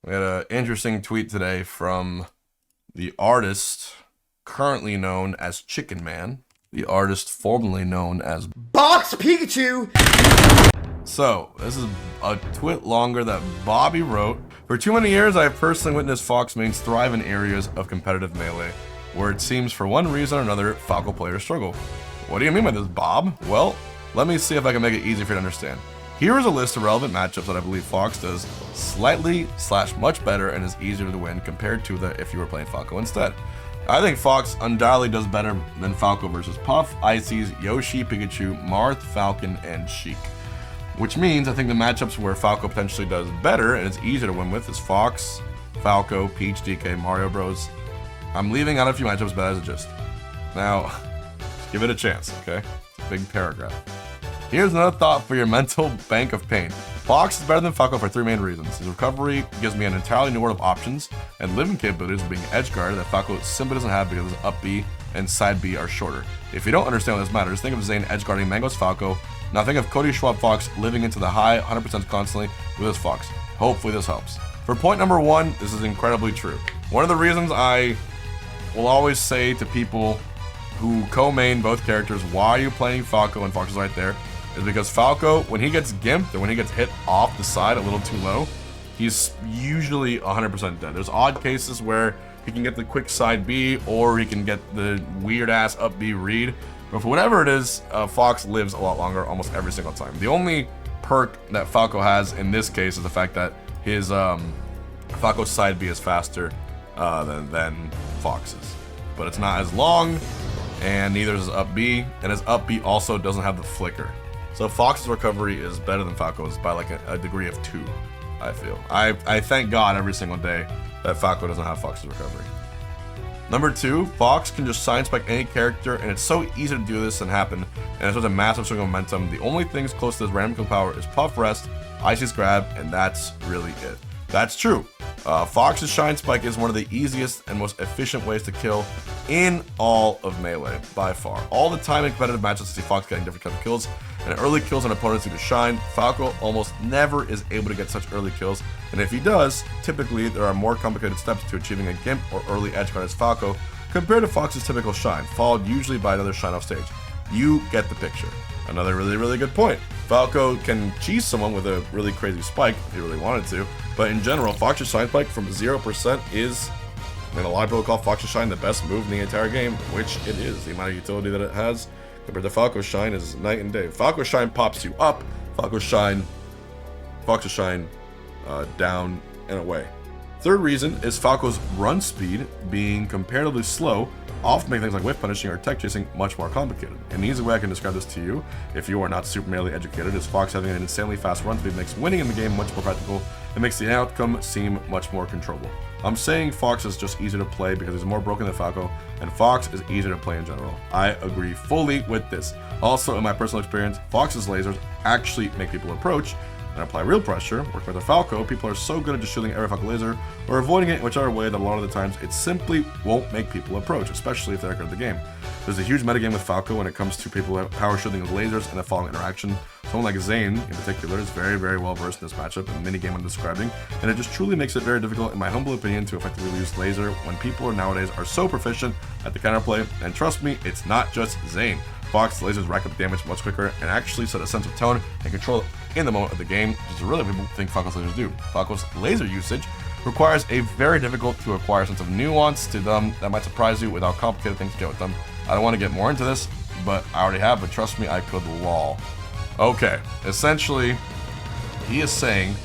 We had an interesting tweet today from the artist currently known as Chicken Man, the artist formerly known as Box Pikachu! So, this is a tweet longer that Bobby wrote. For too many years, I have personally witnessed Fox mains thrive in areas of competitive melee, where it seems for one reason or another, Falco players struggle. What do you mean by this, Bob? Well, let me see if I can make it easy for you to understand. Here is a list of relevant matchups that I believe Fox does slightly / much better and is easier to win compared to if you were playing Falco instead. I think Fox undoubtedly does better than Falco versus Puff, Ices, Yoshi, Pikachu, Marth, Falcon, and Sheik. Which means I think the matchups where Falco potentially does better and it's easier to win with is Fox, Falco, Peach, DK, Mario Bros. I'm leaving out a few matchups, but as a gist. Now, give it a chance, okay? It's a big paragraph. Here's another thought for your mental bank of pain. Fox is better than Falco for three main reasons. His recovery gives me an entirely new world of options, and living capabilities of being edge guard that Falco simply doesn't have because his up B and side B are shorter. If you don't understand what this matters, think of Zane edge guarding Mango's Falco. Now think of Cody Schwab Fox living into the high 100% constantly with his Fox. Hopefully this helps. For point number one, this is incredibly true. One of the reasons I will always say to people who co-main both characters, why are you playing Falco when Fox is right there, is because Falco, when he gets gimped or when he gets hit off the side a little too low, he's usually 100% dead. There's odd cases where he can get the quick side B or he can get the weird ass up B read. But for whatever it is, Fox lives a lot longer almost every single time. The only perk that Falco has in this case is the fact that his Falco's side B is faster than Fox's. But it's not as long, and neither is his up B, and his up B also doesn't have the flicker. So Fox's recovery is better than Falco's by like a degree of 2, I feel. I thank God every single day that Falco doesn't have Fox's recovery. Number 2, Fox can just side spike any character, and it's so easy to do this and happen, and it's such a massive swing of momentum. The only things close to this random kill power is Puff Rest, Icy's Grab, and that's really it. That's true. Fox's Shine Spike is one of the easiest and most efficient ways to kill in all of Melee, by far. All the time in competitive matches, I see Fox getting different kinds of kills, and early kills on opponents due to Shine. Falco almost never is able to get such early kills, and if he does, typically there are more complicated steps to achieving a Gimp or early edge guard as Falco, compared to Fox's typical Shine, followed usually by another Shine off stage. You get the picture. Another really good point. Falco can cheese someone with a really crazy spike if he really wanted to, but in general, Fox's Shine Spike from 0% is, I mean, a lot of people call Fox's Shine the best move in the entire game, which it is. The amount of utility that it has compared to Falco's Shine is night and day. Falco's Shine pops you up, Fox's Shine down and away. Third reason is Falco's run speed being comparatively slow, often making things like whiff punishing or tech chasing much more complicated. An easy way I can describe this to you, if you are not super melee educated, is Fox having an insanely fast run speed makes winning in the game much more practical and makes the outcome seem much more controllable. I'm saying Fox is just easier to play because he's more broken than Falco, and Fox is easier to play in general. I agree fully with this. Also, in my personal experience, Fox's lasers actually make people approach and apply real pressure. Working with a Falco, people are so good at just shooting every Falco laser or avoiding it in whichever way that a lot of the times it simply won't make people approach, especially if they're good at the game. There's a huge metagame with Falco when it comes to people power shielding with lasers and the following interaction. Someone like Zane, in particular, is very well versed in this matchup and minigame I'm describing, and it just truly makes it very difficult, in my humble opinion, to effectively use laser when people nowadays are so proficient at the counterplay, and trust me, it's not just Zane. Fox lasers rack up damage much quicker and actually set a sense of tone and control in the moment of the game, which is really what people think Falco's lasers do. Falco's laser usage requires a very difficult to acquire sense of nuance to them that might surprise you with how complicated things get with them. I don't want to get more into this, but I already have, but trust me, I could lol. Okay, essentially, he is saying,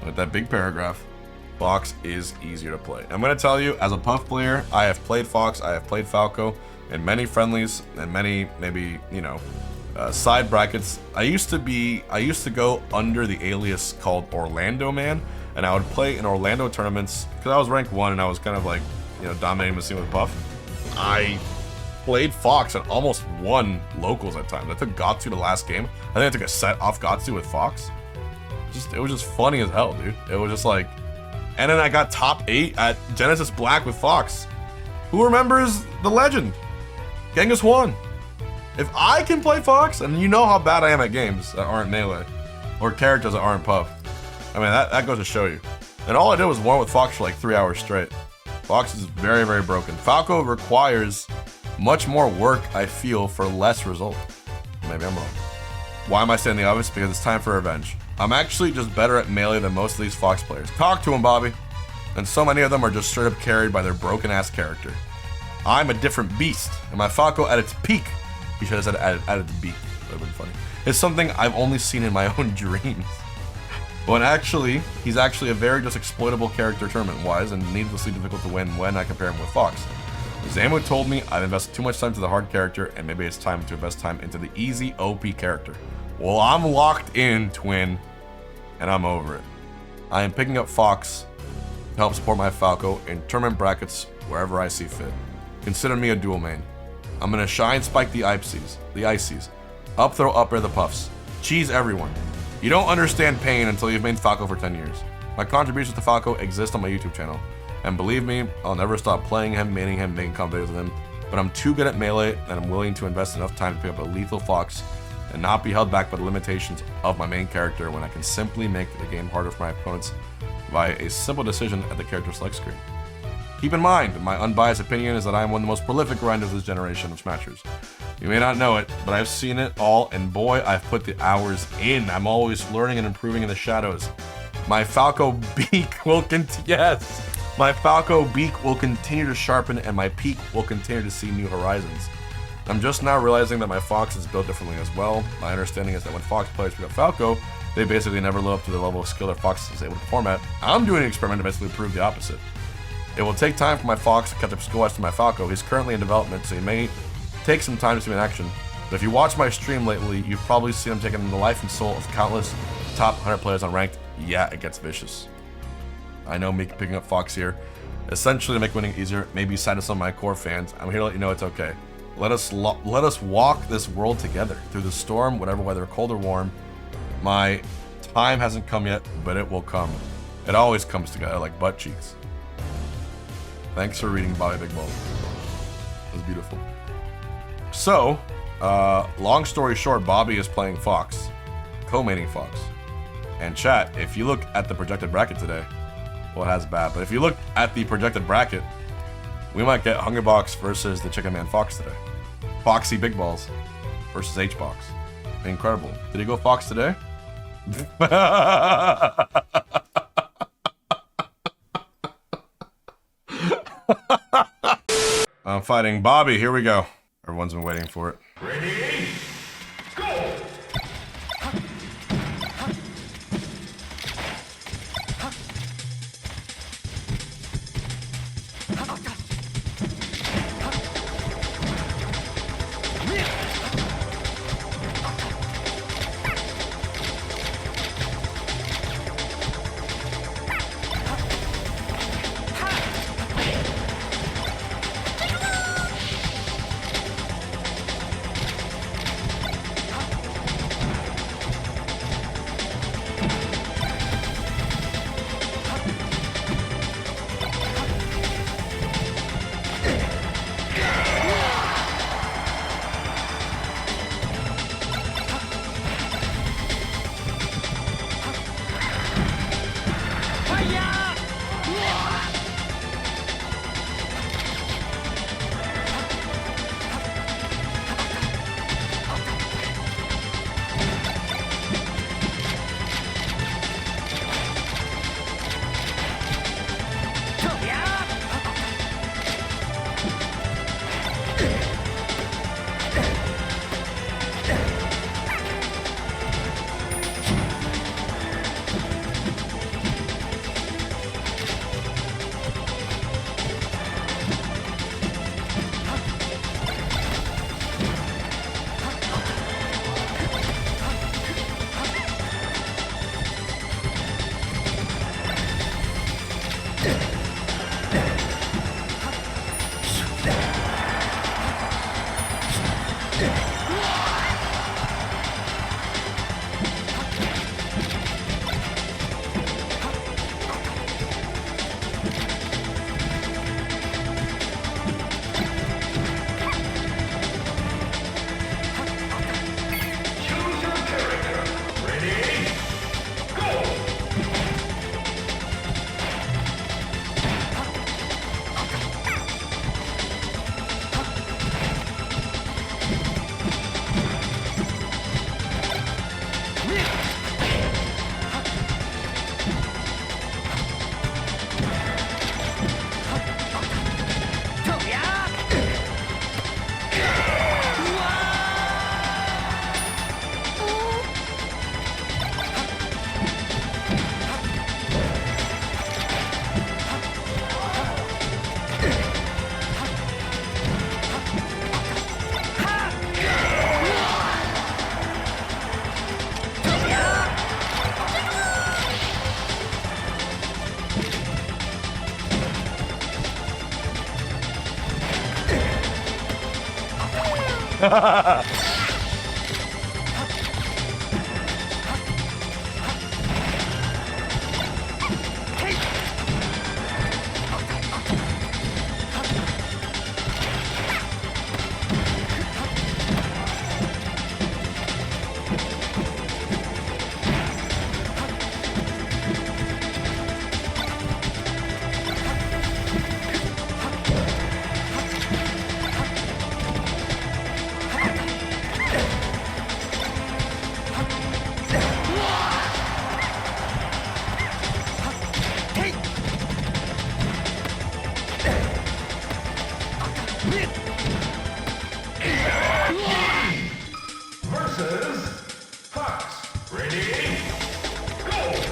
with that big paragraph, Fox is easier to play. I'm going to tell you, as a Puff player, I have played Fox, I have played Falco in many friendlies and many, maybe, side brackets. I used to go under the alias called Orlando Man, and I would play in Orlando tournaments because I was ranked 1 and I was kind of like, dominating the scene with Puff. I played Fox and almost won locals at times. I took Gatsu the last game. I think I took a set off Gatsu with Fox. It was just funny as hell, dude. It was just like, and then I got top 8 at Genesis Black with Fox. Who remembers the legend? Genghis 1. If I can play Fox, and you know how bad I am at games that aren't Melee, or characters that aren't Puff, I mean, that goes to show you. And all I did was warm with Fox for like 3 hours straight. Fox is very, very broken. Falco requires much more work, I feel, for less result. Maybe I'm wrong. Why am I saying the obvious? Because it's time for revenge. I'm actually just better at melee than most of these Fox players. Talk to him, Bobby. And so many of them are just straight up carried by their broken ass character. I'm a different beast, and my Falco at its peak, he should have said at its beak, that would have been funny, is something I've only seen in my own dreams. When actually, he's actually a very just exploitable character tournament-wise and needlessly difficult to win when I compare him with Fox. Zamu told me I've invested too much time to the hard character and maybe it's time to invest time into the easy OP character. Well, I'm locked in, twin, and I'm over it. I am picking up Fox to help support my Falco in tournament brackets wherever I see fit. Consider me a dual main. I'm gonna shine spike the Ices, up throw up air the puffs, cheese everyone. You don't understand pain until you've made Falco for 10 years. My contributions to Falco exist on my YouTube channel, and believe me, I'll never stop playing him, maining him, making comp videos with him, but I'm too good at melee and I'm willing to invest enough time to pick up a lethal Fox and not be held back by the limitations of my main character when I can simply make the game harder for my opponents via a simple decision at the character select screen. Keep in mind, my unbiased opinion is that I am one of the most prolific grinders of this generation of Smashers. You may not know it, but I've seen it all, and boy, I've put the hours in. I'm always learning and improving in the shadows. My Falco beak will my Falco beak will continue to sharpen, and my peak will continue to see new horizons. I'm just now realizing that my Fox is built differently as well. My understanding is that when Fox players pick up Falco, they basically never live up to the level of skill that Fox is able to perform at. I'm doing an experiment to basically prove the opposite. It will take time for my Fox to catch up skill-wise to my Falco. He's currently in development, so he may take some time to see him in action. But if you watch my stream lately, you've probably seen him taking the life and soul of countless top 100 players on ranked. Yeah, it gets vicious. I know me picking up Fox here, essentially to make winning easier, maybe sad to some of my core fans. I'm here to let you know it's okay. Let us walk this world together through the storm, whatever weather, cold or warm. My time hasn't come yet, but it will come. It always comes together like butt cheeks. Thanks for reading Bobby Big Balls. It was beautiful. So, long story short, Bobby is playing Fox, co-maining Fox. And chat, if you look at the projected bracket today, well, it has bad, but if you look at the projected bracket, we might get Hungrybox versus the Chicken Man Fox today. Foxy Big Balls versus HBox. Incredible. Did he go Fox today? I'm fighting Bobby. Here we go. Everyone's been waiting for it. Ready? Go! Versus Fox. Ready? Go!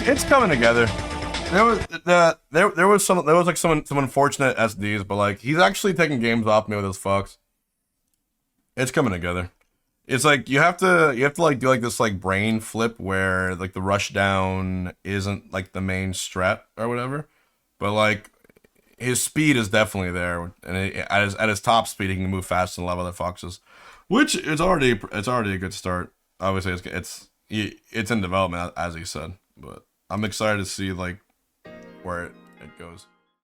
It's coming together. There was like some unfortunate SDs, but like he's actually taking games off me with his Fox. It's coming together. It's like you have to like do like this like brain flip where like the rush down isn't like the main strat or whatever, but like his speed is definitely there, and at his top speed he can move faster than a lot of other Foxes, which is already a good start. Obviously it's in development as he said, but I'm excited to see like where it goes.